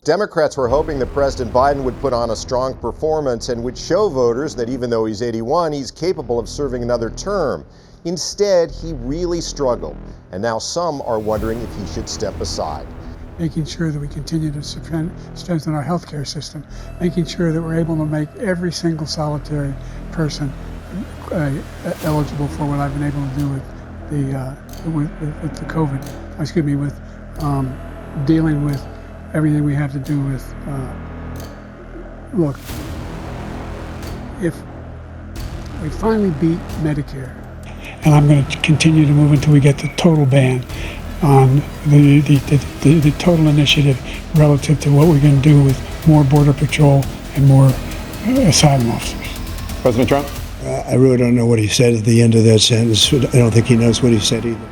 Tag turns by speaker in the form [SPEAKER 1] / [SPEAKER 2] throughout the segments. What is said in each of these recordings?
[SPEAKER 1] Democrats were hoping that President Biden would put on a strong performance and would show voters that even though he's 81, he's capable of serving another term. Instead, he really struggled, and now some are wondering if he should step aside.
[SPEAKER 2] Making sure that we continue to strengthen our healthcare system, making sure that we're able to make every single solitary person eligible for what I've been able to do with the COVID. With dealing with everything we have to do with. Look, if we finally beat Medicare, and I'm going to continue to move until we get the total ban on the total initiative relative to what we're going to do with more Border Patrol and more asylum officers.
[SPEAKER 3] President Trump?
[SPEAKER 4] I really don't know what he said at the end of that sentence. I don't think he knows what he said either.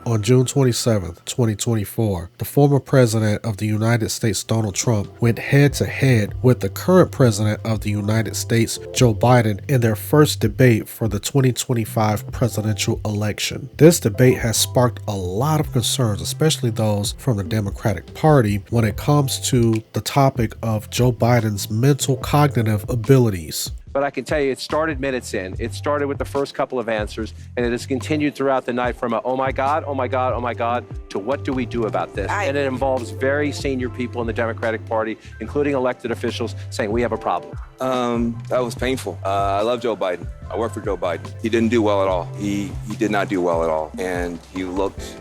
[SPEAKER 5] On June 27, 2024, the former president of the United States, Donald Trump, went head-to-head with the current president of the United States, Joe Biden, in their first debate for the 2025 presidential election. This debate has sparked a lot of concerns, especially those from the Democratic Party, when it comes to the topic of Joe Biden's mental cognitive abilities.
[SPEAKER 6] But I can tell you, it started minutes in. It started with the first couple of answers, and it has continued throughout the night from a, oh my God, oh my God, oh my God, to what do we do about this? And it involves very senior people in the Democratic Party, including elected officials, saying we have a problem.
[SPEAKER 7] That was painful. I love Joe Biden. I work for Joe Biden. He didn't do well at all. He did not do well at all. And he looked,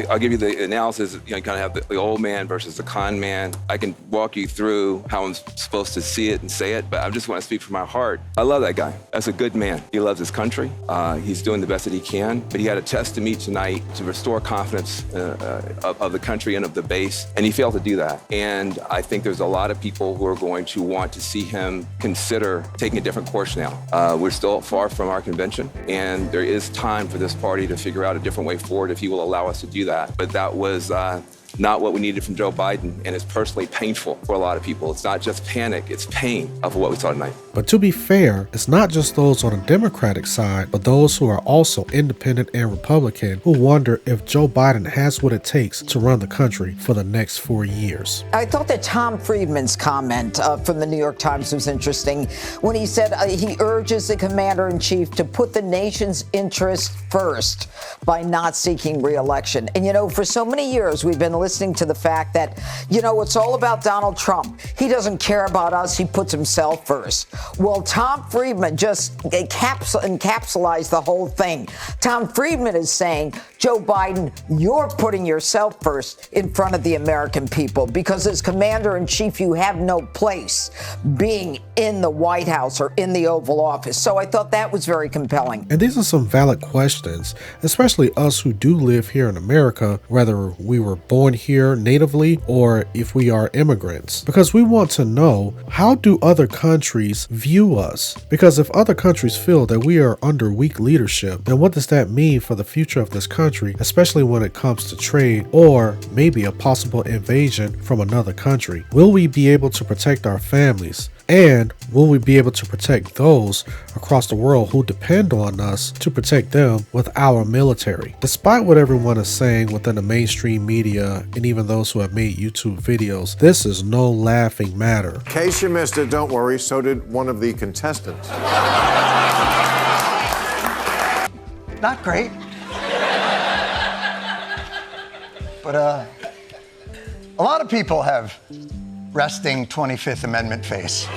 [SPEAKER 7] I'll give you the analysis, you kind of have the old man versus the con man. I can walk you through how I'm supposed to see it and say it, but I just want to speak from my heart. I love that guy. That's a good man. He loves his country. He's doing the best that he can, but he had a test to meet tonight to restore confidence of the country and of the base, and he failed to do that. And I think there's a lot of people who are going to want to see him consider taking a different course now. We're still far from our convention, and there is time for this party to figure out a different way forward if he will allow us to do that. But that was not what we needed from Joe Biden, and it's personally painful for a lot of people. It's not just panic, it's pain of what we saw tonight.
[SPEAKER 5] But to be fair, it's not just those on the Democratic side, but those who are also independent and Republican who wonder if Joe Biden has what it takes to run the country for the next 4 years.
[SPEAKER 8] I thought that Tom Friedman's comment from the New York Times was interesting when he said he urges the commander-in-chief to put the nation's interests first by not seeking re-election. And for so many years we've been listening to the fact that, it's all about Donald Trump. He doesn't care about us. He puts himself first. Well, Tom Friedman just encapsulates the whole thing. Tom Friedman is saying, Joe Biden, you're putting yourself first in front of the American people because as commander-in-chief, you have no place being in the White House or in the Oval Office. So I thought that was very compelling.
[SPEAKER 5] And these are some valid questions, especially us who do live here in America, whether we were born here natively or if we are immigrants, because we want to know, how do other countries view us? Because if other countries feel that we are under weak leadership, then what does that mean for the future of this country, especially when it comes to trade or maybe a possible invasion from another country? Will we be able to protect our families? And will we be able to protect those across the world who depend on us to protect them with our military? Despite what everyone is saying within the mainstream media and even those who have made YouTube videos, this is no laughing matter.
[SPEAKER 9] In case you missed it, don't worry, so did one of the contestants.
[SPEAKER 10] Not great. But a lot of people have resting 25th Amendment face.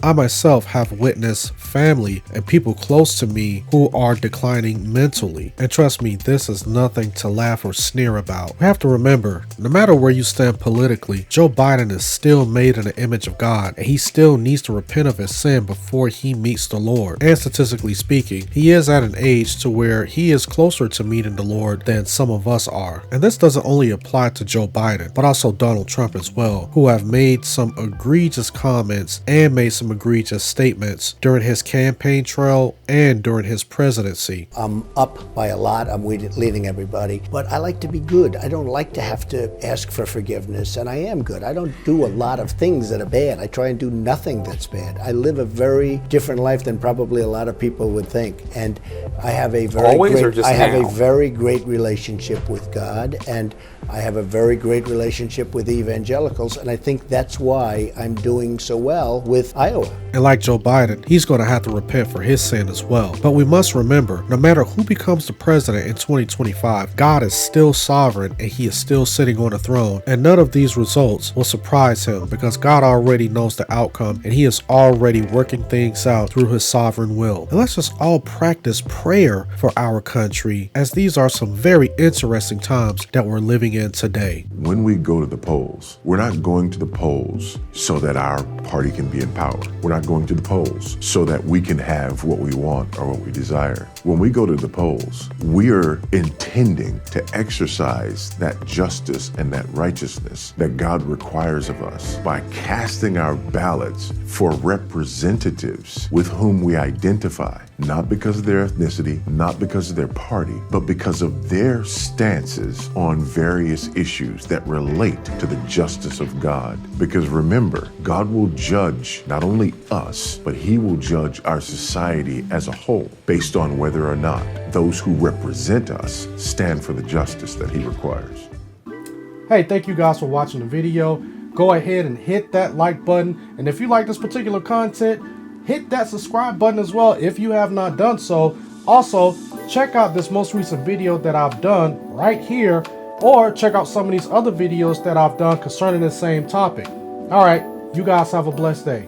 [SPEAKER 5] I myself have witnessed family and people close to me who are declining mentally. And trust me, this is nothing to laugh or sneer about. We have to remember, no matter where you stand politically, Joe Biden is still made in the image of God, and he still needs to repent of his sin before he meets the Lord. And statistically speaking, he is at an age to where he is closer to meeting the Lord than some of us are. And this doesn't only apply to Joe Biden, but also Donald Trump as well, who have made some egregious comments and made some egregious statements during his campaign trail and during his presidency.
[SPEAKER 3] I'm up by a lot. I'm leading everybody. But I like to be good. I don't like to have to ask for forgiveness, and I am good. I don't do a lot of things that are bad. I try and do nothing that's bad. I live a very different life than probably a lot of people would think. And I have a very great relationship with God, and I have a very great relationship with evangelicals, and I think that's why I'm doing so well with Iowa.
[SPEAKER 5] And like Joe Biden, he's going to have to repent for his sin as well. But we must remember, no matter who becomes the president in 2025, God is still sovereign and he is still sitting on the throne. And none of these results will surprise him because God already knows the outcome and he is already working things out through his sovereign will. And let's just all practice prayer for our country, as these are some very interesting times that we're living in today.
[SPEAKER 11] When we go to the polls, we're not going to the polls so that our party can be in power. We're not going to the polls so that we can have what we want or what we desire. When we go to the polls, we are intending to exercise that justice and that righteousness that God requires of us by casting our ballots for representatives with whom we identify, not because of their ethnicity, not because of their party, but because of their stances on various issues that relate to the justice of God. Because remember, God will judge not only us, but he will judge our society as a whole based on whether or not those who represent us stand for the justice that he requires.
[SPEAKER 5] Hey, thank you guys for watching the video. Go ahead and hit that like button. And if you like this particular content, hit that subscribe button as well if you have not done so. Also, check out this most recent video that I've done right here, or check out some of these other videos that I've done concerning the same topic. All right, you guys have a blessed day.